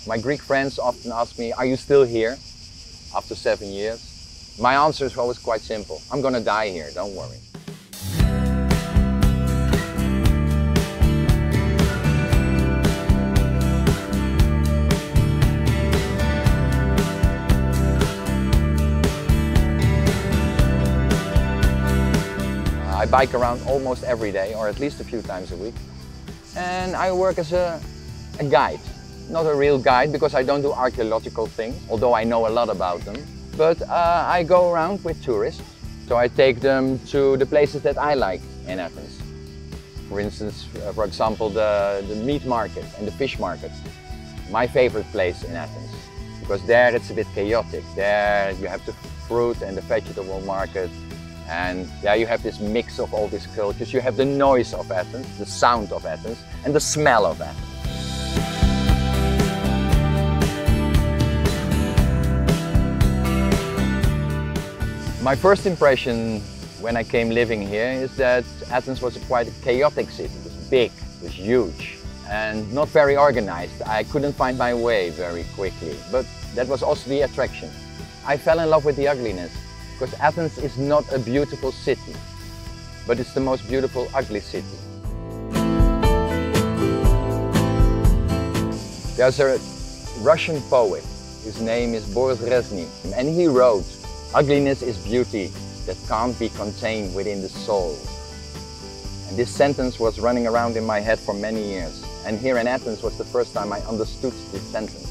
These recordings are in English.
My Greek friends often ask me, are you still here after 7 years? My answer is always quite simple. I'm gonna die here, don't worry. I bike around almost every day, or at least a few times a week. And I work as a guide. Not a real guide, because I don't do archaeological things, although I know a lot about them. But I go around with tourists. So I take them to the places that I like in Athens. For instance, for example, the meat market and the fish market. My favorite place in Athens. Because there it's a bit chaotic. There you have the fruit and the vegetable market. And yeah, you have this mix of all these cultures. You have the noise of Athens, the sound of Athens, and the smell of Athens. My first impression when I came living here is that Athens was quite a chaotic city. It was big, it was huge, and not very organized. I couldn't find my way very quickly, but that was also the attraction. I fell in love with the ugliness, because Athens is not a beautiful city, but it's the most beautiful ugly city. There's a Russian poet, his name is Boris Reznik, and he wrote, "Ugliness is beauty that can't be contained within the soul." And this sentence was running around in my head for many years. And here in Athens was the first time I understood this sentence.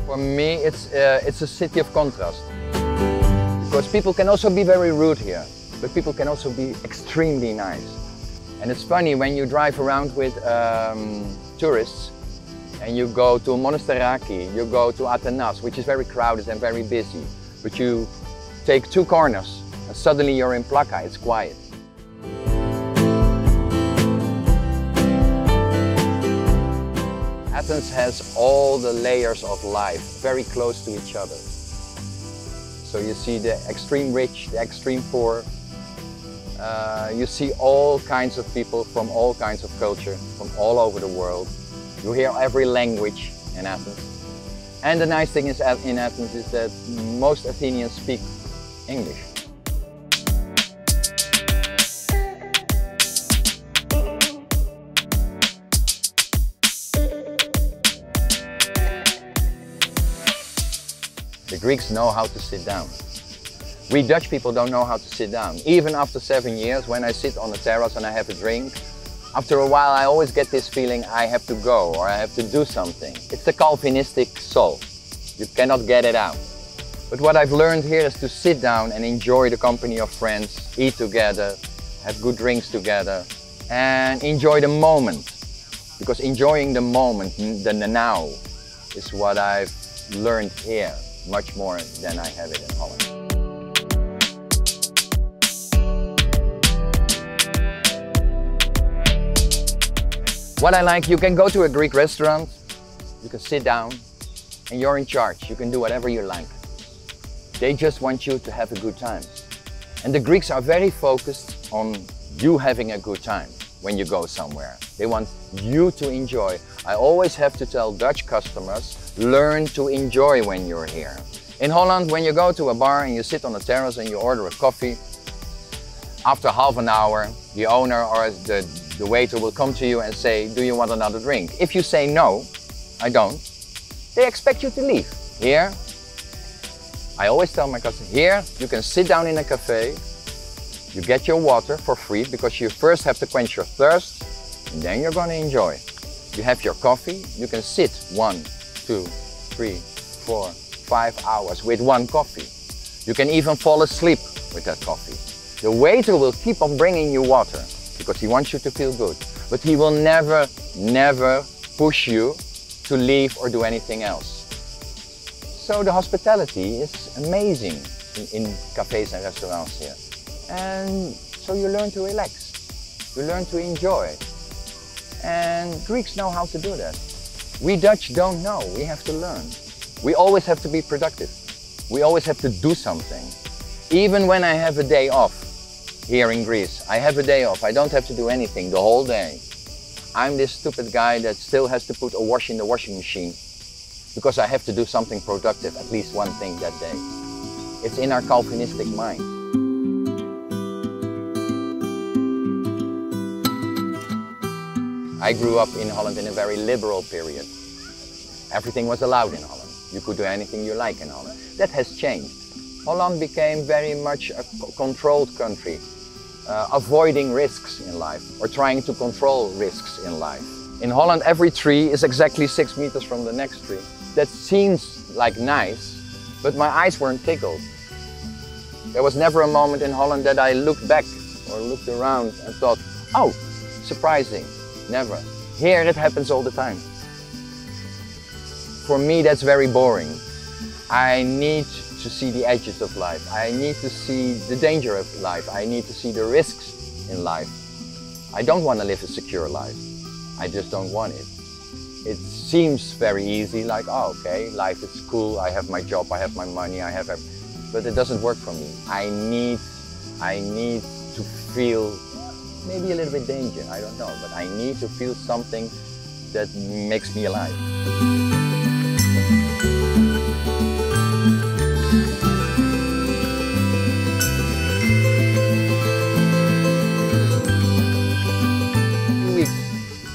For me, it's a city of contrast. Because people can also be very rude here, but people can also be extremely nice. And it's funny when you drive around with tourists, and you go to Monastiraki, you go to Athénas, which is very crowded and very busy. But you take 2 corners and suddenly you're in Plaka, it's quiet. Athens has all the layers of life very close to each other. So you see the extreme rich, the extreme poor. You see all kinds of people from all kinds of culture, from all over the world. You hear every language in Athens. And the nice thing is in Athens is that most Athenians speak English. The Greeks know how to sit down. We Dutch people don't know how to sit down. Even after 7 years, when I sit on a terrace and I have a drink, after a while I always get this feeling I have to go or I have to do something. It's the Calvinistic soul. You cannot get it out. But what I've learned here is to sit down and enjoy the company of friends, eat together, have good drinks together, and enjoy the moment. Because enjoying the moment, the now, is what I've learned here much more than I have it in Holland. What I like, you can go to a Greek restaurant, you can sit down, and you're in charge. You can do whatever you like. They just want you to have a good time. And the Greeks are very focused on you having a good time when you go somewhere. They want you to enjoy. I always have to tell Dutch customers, learn to enjoy when you're here. In Holland, when you go to a bar and you sit on a terrace and you order a coffee, after half an hour, the owner or the waiter will come to you and say, do you want another drink? If you say no, I don't, they expect you to leave. Here, I always tell my customers, here you can sit down in a cafe, you get your water for free because you first have to quench your thirst and then you're going to enjoy. You have your coffee, you can sit 1, 2, 3, 4, 5 hours with one coffee. You can even fall asleep with that coffee. The waiter will keep on bringing you water because he wants you to feel good. But he will never, never push you to leave or do anything else. So the hospitality is amazing in cafes and restaurants here. And so you learn to relax. You learn to enjoy. And Greeks know how to do that. We Dutch don't know. We have to learn. We always have to be productive. We always have to do something. Even when I have a day off, here in Greece. I have a day off. I don't have to do anything the whole day. I'm this stupid guy that still has to put a wash in the washing machine because I have to do something productive, at least one thing that day. It's in our Calvinistic mind. I grew up in Holland in a very liberal period. Everything was allowed in Holland. You could do anything you like in Holland. That has changed. Holland became very much a controlled country, avoiding risks in life or trying to control risks in life. In Holland, every tree is exactly 6 meters from the next tree. That seems like nice, but my eyes weren't tickled. There was never a moment in Holland that I looked back or looked around and thought, oh, surprising. Never. Here it happens all the time. For me, that's very boring. I need to see the edges of life. I need to see the danger of life. I need to see the risks in life. I don't want to live a secure life. I just don't want it. It seems very easy, like, oh, okay, life is cool, I have my job, I have my money, I have everything. But it doesn't work for me. I need to feel maybe a little bit danger, I don't know, but I need to feel something that makes me alive. A few weeks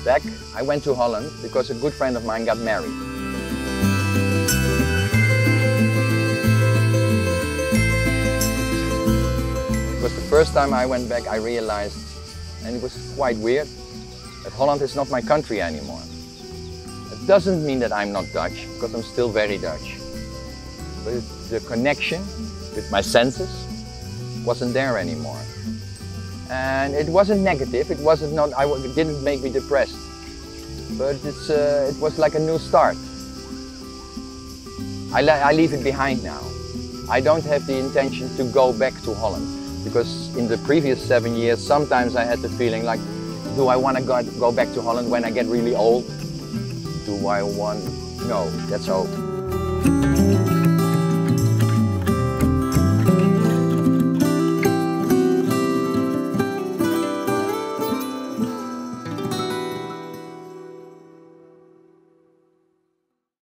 back, I went to Holland because a good friend of mine got married. It was the first time I went back, I realized, and it was quite weird, that Holland is not my country anymore. It doesn't mean that I'm not Dutch, because I'm still very Dutch. But the connection with my senses wasn't there anymore. And it wasn't negative, it didn't make me depressed. But it was like a new start. I leave it behind now. I don't have the intention to go back to Holland. Because in the previous 7 years, sometimes I had the feeling like, do I want to go back to Holland when I get really old? Do I want? No, that's over.